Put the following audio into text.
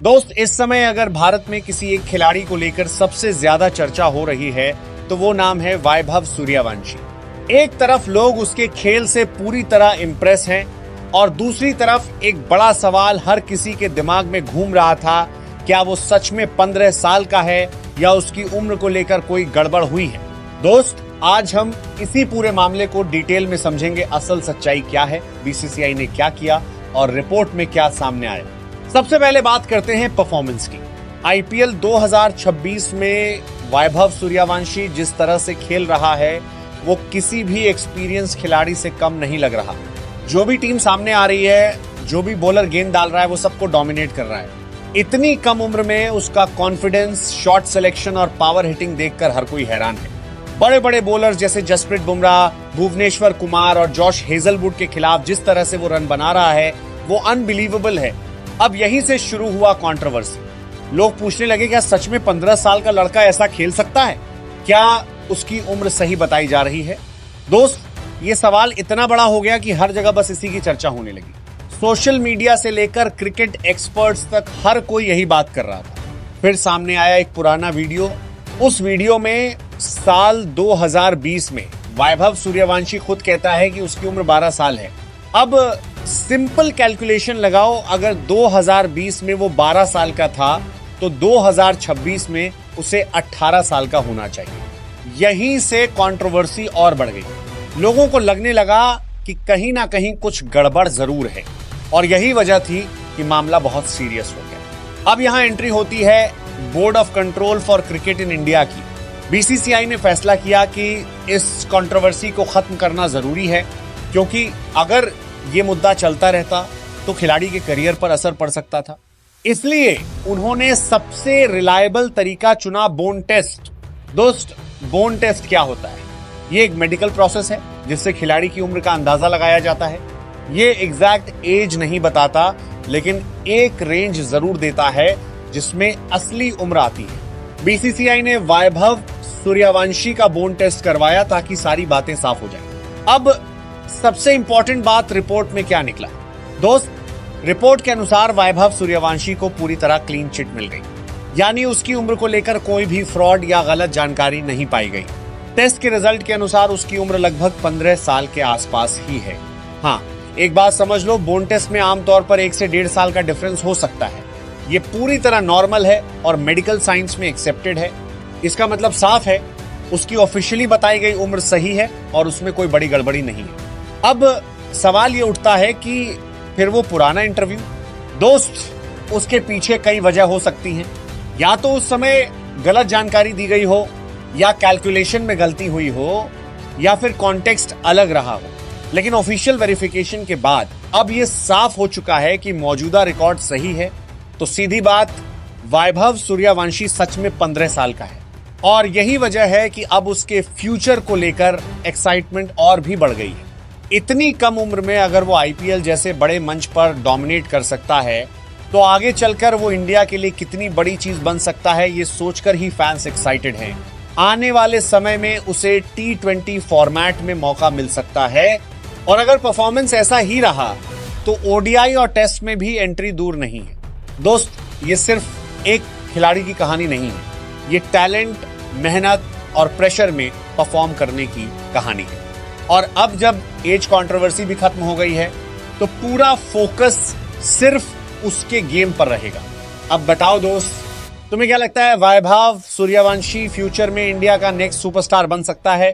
दोस्त, इस समय अगर भारत में किसी एक खिलाड़ी को लेकर सबसे ज्यादा चर्चा हो रही है तो वो नाम है वैभव सूर्यवंशी। एक तरफ लोग उसके खेल से पूरी तरह इंप्रेस हैं और दूसरी तरफ एक बड़ा सवाल हर किसी के दिमाग में घूम रहा था, क्या वो सच में 15 साल का है या उसकी उम्र को लेकर कोई गड़बड़ हुई है। दोस्त, आज हम इसी पूरे मामले को डिटेल में समझेंगे। असल सच्चाई क्या है, बीसीसीआई ने क्या किया और रिपोर्ट में क्या सामने आया। सबसे पहले बात करते हैं परफॉर्मेंस की। आईपीएल 2026 में वैभव सूर्यवंशी जिस तरह से खेल रहा है वो किसी भी एक्सपीरियंस खिलाड़ी से कम नहीं लग रहा। जो भी टीम सामने आ रही है, जो भी बॉलर गेंद डाल रहा है, वो सबको डोमिनेट कर रहा है। इतनी कम उम्र में उसका कॉन्फिडेंस, शॉट सिलेक्शन और पावर हिटिंग देखकर हर कोई हैरान है। बड़े बड़े बॉलर्स जैसे जसप्रीत बुमराह, भुवनेश्वर कुमार और जॉश हेजलवुड के खिलाफ जिस तरह से वो रन बना रहा है वो अनबिलीवेबल है। अब यहीं से शुरू हुआ कंट्रोवर्सी। लोग पूछने लगे, क्या सच में 15 साल का लड़का ऐसा खेल सकता है? क्या उसकी उम्र सही बताई जा रही है? दोस्त, ये सवाल इतना बड़ा हो गया कि हर जगह बस इसी की चर्चा होने लगी। सोशल मीडिया से लेकर क्रिकेट एक्सपर्ट्स तक हर कोई यही बात कर रहा था। फिर सामने आया एक पुराना वीडियो। उस वीडियो में साल 2020 में वैभव सूर्यवंशी खुद कहता है कि उसकी उम्र 12 साल है। अब सिंपल कैलकुलेशन लगाओ, अगर 2020 में वो 12 साल का था तो 2026 में उसे 18 साल का होना चाहिए। यहीं से कंट्रोवर्सी और बढ़ गई। लोगों को लगने लगा कि कहीं ना कहीं कुछ गड़बड़ जरूर है और यही वजह थी कि मामला बहुत सीरियस हो गया। अब यहां एंट्री होती है board of control for cricket in India की। बीसीसीआई ने फैसला किया कि इस कंट्रोवर्सी को खत्म करना जरूरी है, क्योंकि अगर ये मुद्दा चलता रहता तो खिलाड़ी के करियर पर असर पड़ सकता था। इसलिए उन्होंने सबसे रिलायबल तरीका चुना, बोन टेस्ट। दोस्त, बोन टेस्ट क्या होता है? ये एक मेडिकल प्रोसेस है जिससे खिलाड़ी की उम्र का अंदाजा लगाया जाता है। ये एग्जैक्ट एज नहीं बताता, लेकिन एक रेंज जरूर देता है जिसमें असली उम्र आती है। बीसीसीआई ने वैभव सूर्यवंशी का बोन टेस्ट करवाया ताकि सारी बातें साफ हो जाएं। अब सबसे इंपॉर्टेंट बात, रिपोर्ट में क्या निकला? दोस्त, रिपोर्ट के अनुसार वैभव सूर्यवंशी को पूरी तरह क्लीन चिट मिल गई, यानी उसकी उम्र को लेकर कोई भी फ्रॉड या गलत जानकारी नहीं पाई गई। टेस्ट के रिजल्ट के अनुसार उसकी उम्र लगभग 15 साल के आसपास ही है। हाँ, एक बात समझ लो, बोन टेस्ट में आमतौर पर 1 से 1.5 साल का डिफरेंस हो सकता है। ये पूरी तरह नॉर्मल है और मेडिकल साइंस में एक्सेप्टेड है। इसका मतलब साफ है, उसकी ऑफिशियली बताई गई उम्र सही है और उसमें कोई बड़ी गड़बड़ी नहीं है। अब सवाल ये उठता है कि फिर वो पुराना इंटरव्यू? दोस्त, उसके पीछे कई वजह हो सकती हैं। या तो उस समय गलत जानकारी दी गई हो, या कैलकुलेशन में गलती हुई हो, या फिर कॉन्टेक्स्ट अलग रहा हो। लेकिन ऑफिशियल वेरिफिकेशन के बाद अब ये साफ हो चुका है कि मौजूदा रिकॉर्ड सही है। तो सीधी बात, वैभव सूर्यवंशी सच में 15 साल का है और यही वजह है कि अब उसके फ्यूचर को लेकर एक्साइटमेंट और भी बढ़ गई है। इतनी कम उम्र में अगर वो आईपीएल जैसे बड़े मंच पर डोमिनेट कर सकता है तो आगे चलकर वो इंडिया के लिए कितनी बड़ी चीज बन सकता है, ये सोचकर ही फैंस एक्साइटेड हैं। आने वाले समय में उसे T20 फॉर्मेट में मौका मिल सकता है और अगर परफॉर्मेंस ऐसा ही रहा तो ओडीआई और टेस्ट में भी एंट्री दूर नहीं है। दोस्त, ये सिर्फ एक खिलाड़ी की कहानी नहीं है, ये टैलेंट, मेहनत और प्रेशर में परफॉर्म करने की कहानी है। और अब जब एज कंट्रोवर्सी भी खत्म हो गई है तो पूरा फोकस सिर्फ उसके गेम पर रहेगा। अब बताओ दोस्त, तुम्हें क्या लगता है, वैभव सूर्यवंशी फ्यूचर में इंडिया का नेक्स्ट सुपरस्टार बन सकता है